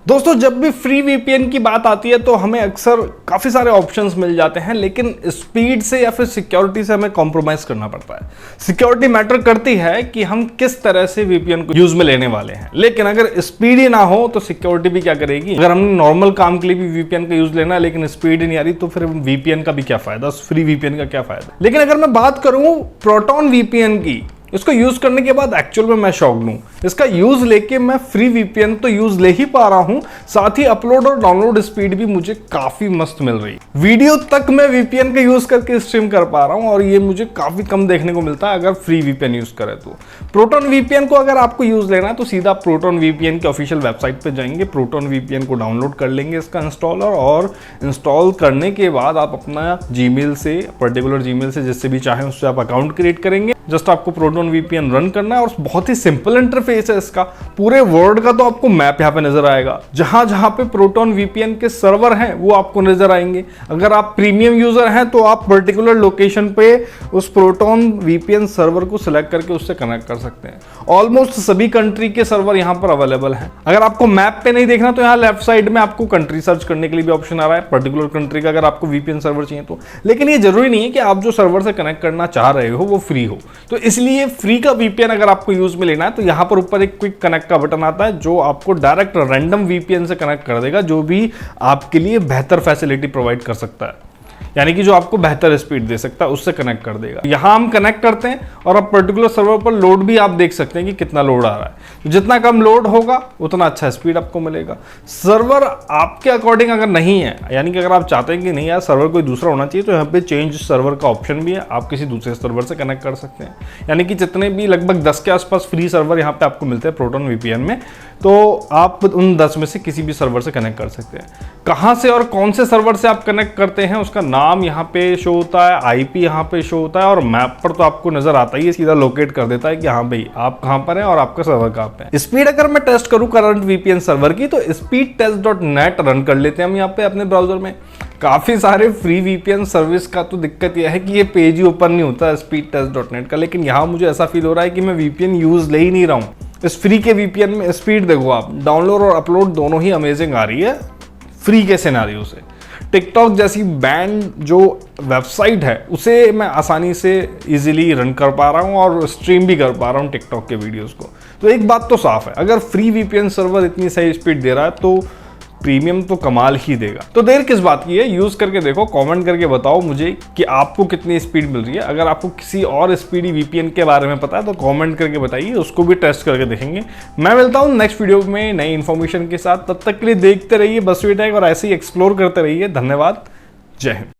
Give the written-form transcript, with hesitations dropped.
दोस्तों जब भी फ्री वीपीएन की बात आती है तो हमें अक्सर काफ़ी सारे ऑप्शंस मिल जाते हैं, लेकिन स्पीड से या फिर सिक्योरिटी से हमें कॉम्प्रोमाइज़ करना पड़ता है। सिक्योरिटी मैटर करती है कि हम किस तरह से वीपीएन को यूज़ में लेने वाले हैं, लेकिन अगर स्पीड ही ना हो तो सिक्योरिटी भी क्या करेगी। अगर हमने नॉर्मल काम के लिए भी वीपीएन का यूज़ लेना है लेकिन स्पीड ही नहीं आ रही तो फिर वीपीएन का भी क्या फ़ायदा, फ्री वीपीएन का क्या फ़ायदा। लेकिन अगर मैं बात करूँ प्रोटॉन वीपीएन की, इसको यूज करने के बाद एक्चुअल में मैं शॉक्ड हूं। इसका यूज लेके मैं फ्री वीपीएन तो यूज ले ही पा रहा हूं, साथ ही अपलोड और डाउनलोड स्पीड भी मुझे काफी मस्त मिल रही है। वीडियो तक मैं वीपीएन का यूज करके स्ट्रीम कर पा रहा हूं और ये मुझे काफी कम देखने को मिलता है अगर फ्री वीपीएन यूज करें तो। प्रोटॉन वीपीएन को अगर आपको यूज लेना है तो सीधा प्रोटॉन वीपीएन के ऑफिशियल वेबसाइट पे जाएंगे, प्रोटॉन वीपीएन को डाउनलोड कर लेंगे इसका इंस्टॉलर, और इंस्टॉल करने के बाद आप अपना जीमेल से, पर्टिकुलर जीमेल से जिससे भी चाहें उससे आप अकाउंट क्रिएट करेंगे। जस्ट आपको प्रोटॉन वीपीएन रन करना है और बहुत ही सिंपल इंटरफेस है इसका। पूरे वर्ल्ड का तो आपको मैप यहाँ पे नजर आएगा, जहां जहां पे प्रोटॉन वीपीएन के सर्वर हैं वो आपको नजर आएंगे। अगर आप प्रीमियम यूजर हैं तो आप पर्टिकुलर लोकेशन पे उस प्रोटॉन वीपीएन सर्वर को सिलेक्ट करके उससे कनेक्ट कर सकते हैं। ऑलमोस्ट सभी कंट्री के सर्वर यहाँ पर अवेलेबल हैं। अगर आपको मैप पे नहीं देखना तो यहाँ लेफ्ट साइड में आपको कंट्री सर्च करने के लिए भी ऑप्शन आ रहा है, पर्टिकुलर कंट्री का अगर आपको वीपीएन सर्वर चाहिए तो। लेकिन ये जरूरी नहीं है कि आप जो सर्वर से कनेक्ट करना चाह रहे हो वो फ्री हो, तो इसलिए फ्री का वीपीएन अगर आपको यूज में लेना है तो यहां पर ऊपर एक क्विक कनेक्ट का बटन आता है जो आपको डायरेक्ट रैंडम वीपीएन से कनेक्ट कर देगा, जो भी आपके लिए बेहतर फैसिलिटी प्रोवाइड कर सकता है, यानी कि जो आपको बेहतर स्पीड दे सकता है उससे कनेक्ट कर देगा। यहां हम कनेक्ट करते हैं और अब पर्टिकुलर सर्वर पर लोड भी आप देख सकते हैं कि कितना लोड आ रहा है। तो जितना कम लोड होगा उतना अच्छा स्पीड आपको मिलेगा। सर्वर आपके अकॉर्डिंग अगर नहीं है, यानी कि अगर आप चाहते हैं कि नहीं यार सर्वर कोई दूसरा होना चाहिए, तो यहाँ पे चेंज सर्वर का ऑप्शन भी है, आप किसी दूसरे सर्वर से कनेक्ट कर सकते हैं। यानी कि जितने भी लगभग 10 के आसपास फ्री सर्वर यहाँ पे आपको मिलते हैं प्रोटॉन वीपीएन में, तो आप उन 10 में से किसी भी सर्वर से कनेक्ट कर सकते हैं। कहाँ से और कौन से सर्वर से आप कनेक्ट करते हैं उसका नाम यहाँ पे शो होता है, आईपी यहाँ पे शो होता है, और मैप पर तो आपको नजर आता ही है, सीधा लोकेट कर देता है कि हाँ भाई आप कहाँ पर हैं और आपका सर्वर कहाँ पे है। स्पीड अगर मैं टेस्ट करूँ करंट वीपीएन सर्वर की तो speedtest.net रन कर लेते हैं हम यहाँ पे अपने ब्राउजर में। काफी सारे फ्री वीपीएन सर्विस का तो दिक्कत यह है कि ये पेज ही ओपन नहीं होता speedtest.net का, लेकिन यहाँ मुझे ऐसा फील हो रहा है कि मैं वीपीएन यूज ले ही नहीं रहा हूँ। इस फ्री के वीपीएन में स्पीड देखो आप, डाउनलोड और अपलोड दोनों ही अमेजिंग आ रही है फ्री के सिनेरियो से। टिकटॉक जैसी बैंड जो वेबसाइट है उसे मैं आसानी से इजीली रन कर पा रहा हूँ और स्ट्रीम भी कर पा रहा हूँ टिकटॉक के वीडियोस को। तो एक बात तो साफ है, अगर फ्री वीपीएन सर्वर इतनी सही स्पीड दे रहा है तो प्रीमियम तो कमाल ही देगा। तो देर किस बात की है, यूज करके देखो, कमेंट करके बताओ मुझे कि आपको कितनी स्पीड मिल रही है। अगर आपको किसी और स्पीडी वीपीएन के बारे में पता है तो कमेंट करके बताइए, उसको भी टेस्ट करके देखेंगे। मैं मिलता हूँ नेक्स्ट वीडियो में नई इन्फॉर्मेशन के साथ, तब तक के लिए देखते रहिए बसवी टेक और ऐसे ही एक्सप्लोर करते रहिए। धन्यवाद, जय हिंद।